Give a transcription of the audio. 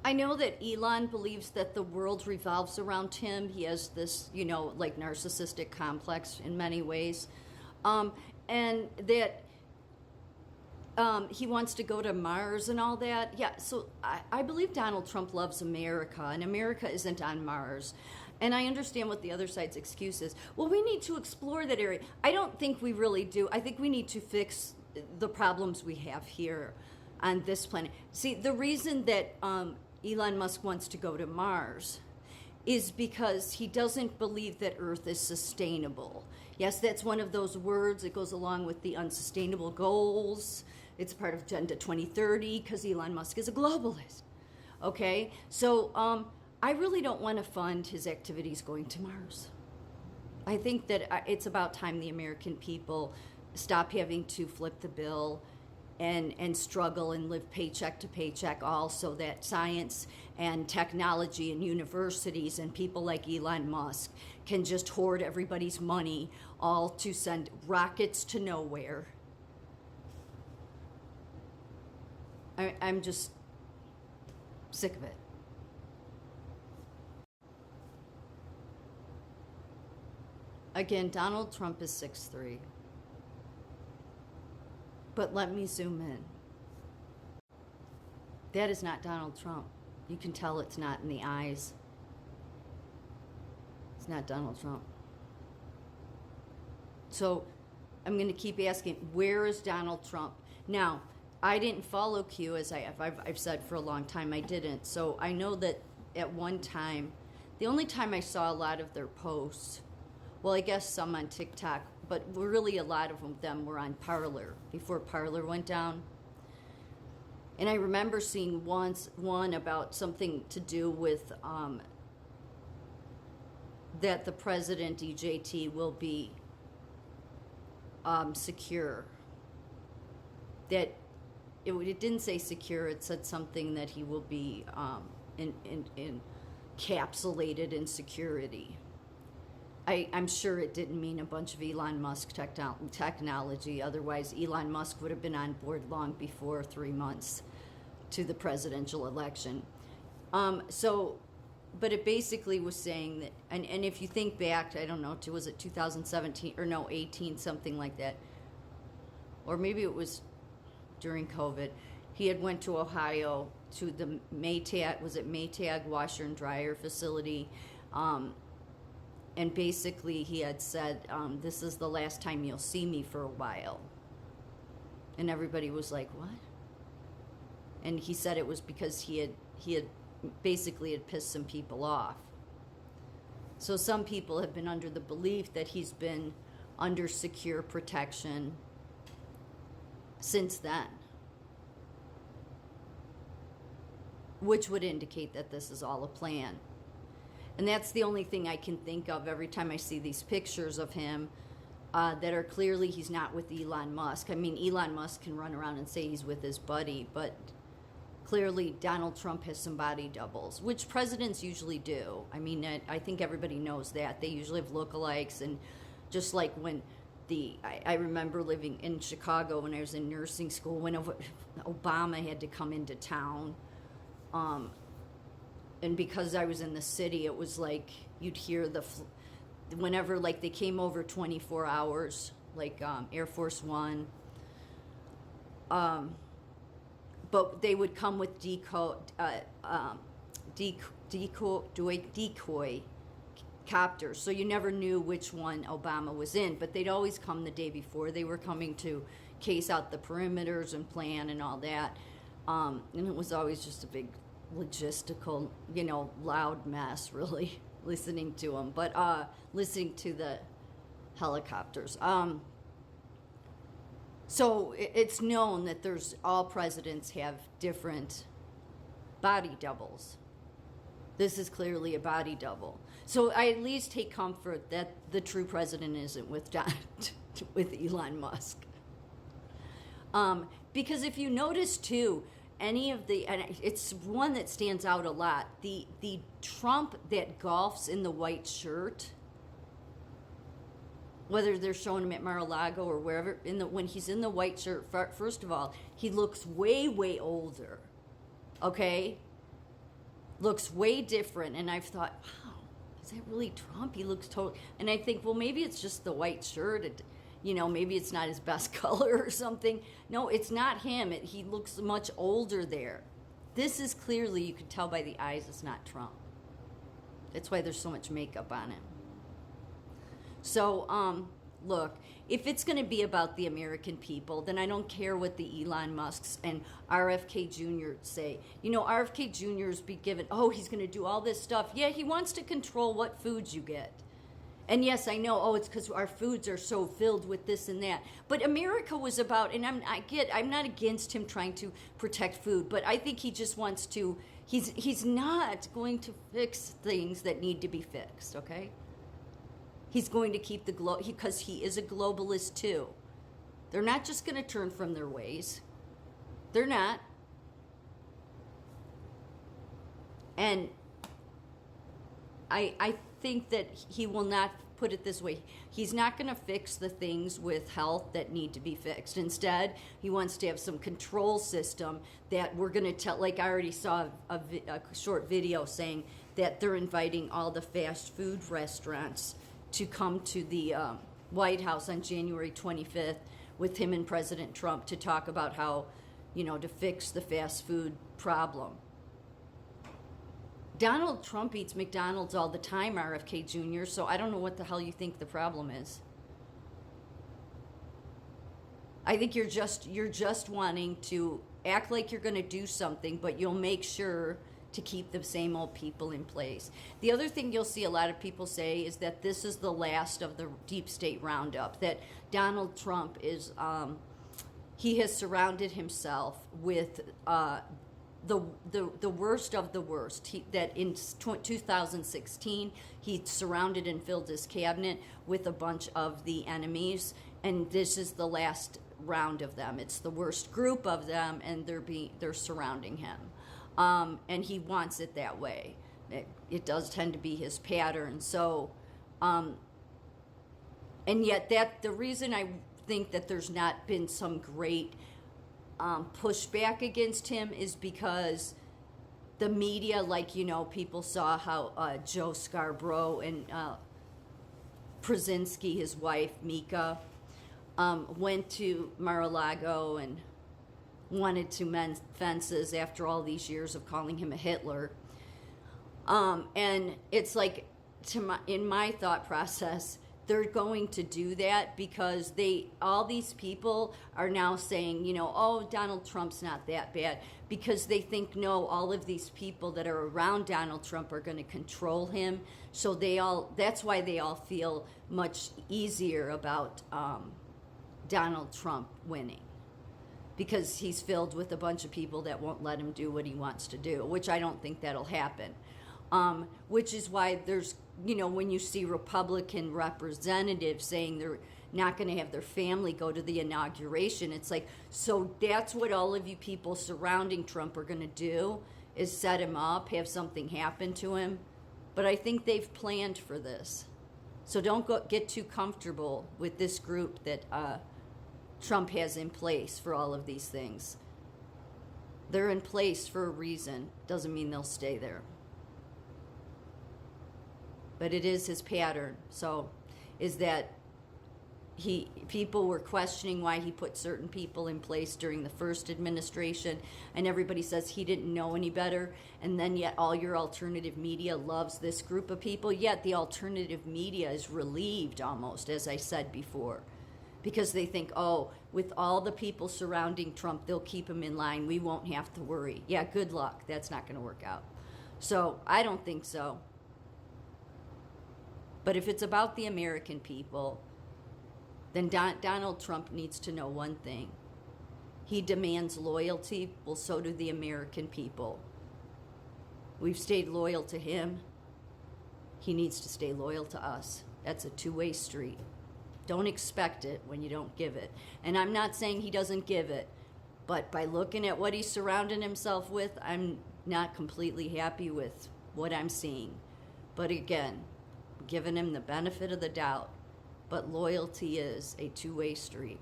I know that Elon believes that the world revolves around him. He has this, like narcissistic complex in many ways. And that he wants to go to Mars and all that. Yeah, so I believe Donald Trump loves America, and America isn't on Mars. And I understand what the other side's excuse is. Well, we need to explore that area. I don't think we really do. I think we need to fix the problems we have here on this planet. See, the reason that Elon Musk wants to go to Mars is because he doesn't believe that Earth is sustainable. Yes, that's one of those words that goes along with the unsustainable goals. It's part of Agenda 2030 because Elon Musk is a globalist. Okay, so I really don't want to fund his activities going to Mars. I think that it's about time the American people stop having to flip the bill and struggle and live paycheck to paycheck, all so that science and technology and universities and people like Elon Musk can just hoard everybody's money, all to send rockets to nowhere. I'm just sick of it. Again, Donald Trump is 6'3". But let me zoom in. That is not Donald Trump. You can tell it's not in the eyes. It's not Donald Trump. So I'm going to keep asking, where is Donald Trump? Now, I didn't follow Q, as I've said for a long time. I didn't. So I know that at one time, the only time I saw a lot of their posts, well, I guess some on TikTok, but really a lot of them were on Parler, before Parler went down. And I remember seeing one about something to do with that the president, EJT, will be secure. That it didn't say secure, it said something that he will be encapsulated in security. I'm sure it didn't mean a bunch of Elon Musk technology. Otherwise, Elon Musk would have been on board long before 3 months to the presidential election. But it basically was saying that, and if you think back, I don't know, was it 2017 or no, 18, something like that, or maybe it was during COVID. He had went to Ohio to the Maytag washer and dryer facility. And basically he had said, this is the last time you'll see me for a while. And everybody was like, what? And he said it was because he had basically pissed some people off. So some people have been under the belief that he's been under secure protection since then, which would indicate that this is all a plan. And that's the only thing I can think of every time I see these pictures of him that are clearly he's not with Elon Musk. I mean, Elon Musk can run around and say he's with his buddy, but clearly Donald Trump has some body doubles, which presidents usually do. I mean, I think everybody knows that. They usually have lookalikes. And just like when I remember living in Chicago when I was in nursing school, when Obama had to come into town. And because I was in the city, it was like you'd hear whenever like they came over 24 hours, like Air Force One. But they would come with decoy copters, so you never knew which one Obama was in. But they'd always come the day before. They were coming to case out the perimeters and plan and all that. And it was always just a big logistical, loud mess, really, listening to them, but listening to the helicopters. So it's known that all presidents have different body doubles. This is clearly a body double. So I at least take comfort that the true president isn't with Elon Musk. Because if you notice too, and it's one that stands out a lot. The Trump that golfs in the white shirt, whether they're showing him at Mar-a-Lago or wherever, when he's in the white shirt, first of all, he looks way, way older. Okay? looks way different. And I've thought, wow, is that really Trump? He looks totally. And I think, well, maybe it's just the white shirt. Maybe it's not his best color or something. No, it's not him. He looks much older there. This is clearly, you can tell by the eyes, it's not Trump. That's why there's so much makeup on him. So, look, if it's going to be about the American people, then I don't care what the Elon Musks and RFK Jr. say. RFK Jr. is be given, he's going to do all this stuff. Yeah, he wants to control what foods you get. And yes, I know, it's because our foods are so filled with this and that. But America was about, and I'm not against him trying to protect food, but I think he just wants to, he's not going to fix things that need to be fixed, okay? He's going to keep because he is a globalist too. They're not just going to turn from their ways. They're not. And I think that he will not, put it this way, he's not going to fix the things with health that need to be fixed. Instead, he wants to have some control system that we're going to tell, like I already saw a short video saying that they're inviting all the fast food restaurants to come to the White House on January 25th with him and President Trump to talk about how, to fix the fast food problem. Donald Trump eats McDonald's all the time, RFK Jr., so I don't know what the hell you think the problem is. I think you're just wanting to act like you're going to do something, but you'll make sure to keep the same old people in place. The other thing you'll see a lot of people say is that this is the last of the deep state roundup, that Donald Trump is, he has surrounded himself with the worst of the worst. That in 2016, he surrounded and filled his cabinet with a bunch of the enemies, and this is the last round of them. It's the worst group of them, and they're surrounding him. And he wants it that way. It does tend to be his pattern. So, and yet the reason I think that there's not been some great pushback against him is because the media, people saw how Joe Scarborough and Brzezinski, his wife, Mika, went to Mar-a-Lago and wanted to mend fences after all these years of calling him a Hitler. And it's like, in my thought process, they're going to do that because all these people are now saying, Donald Trump's not that bad, because they think, no, all of these people that are around Donald Trump are going to control him. So that's why they all feel much easier about Donald Trump winning, because he's filled with a bunch of people that won't let him do what he wants to do, which I don't think that'll happen. Which is why there's, when you see Republican representatives saying they're not going to have their family go to the inauguration, it's like, so that's what all of you people surrounding Trump are going to do, is set him up, have something happen to him. But I think they've planned for this. So don't get too comfortable with this group that Trump has in place for all of these things. They're in place for a reason. Doesn't mean they'll stay there. But it is his pattern. So is that people were questioning why he put certain people in place during the first administration, and everybody says he didn't know any better, and then yet all your alternative media loves this group of people, yet the alternative media is relieved almost, as I said before, because they think, with all the people surrounding Trump, they'll keep him in line, we won't have to worry. Yeah, good luck. That's not going to work out. So I don't think so. But if it's about the American people, then Donald Trump needs to know one thing. He demands loyalty. Well, so do the American people. We've stayed loyal to him. He needs to stay loyal to us. That's a two-way street. Don't expect it when you don't give it. And I'm not saying he doesn't give it, but by looking at what he's surrounding himself with, I'm not completely happy with what I'm seeing. But again, giving him the benefit of the doubt. But loyalty is a two-way street.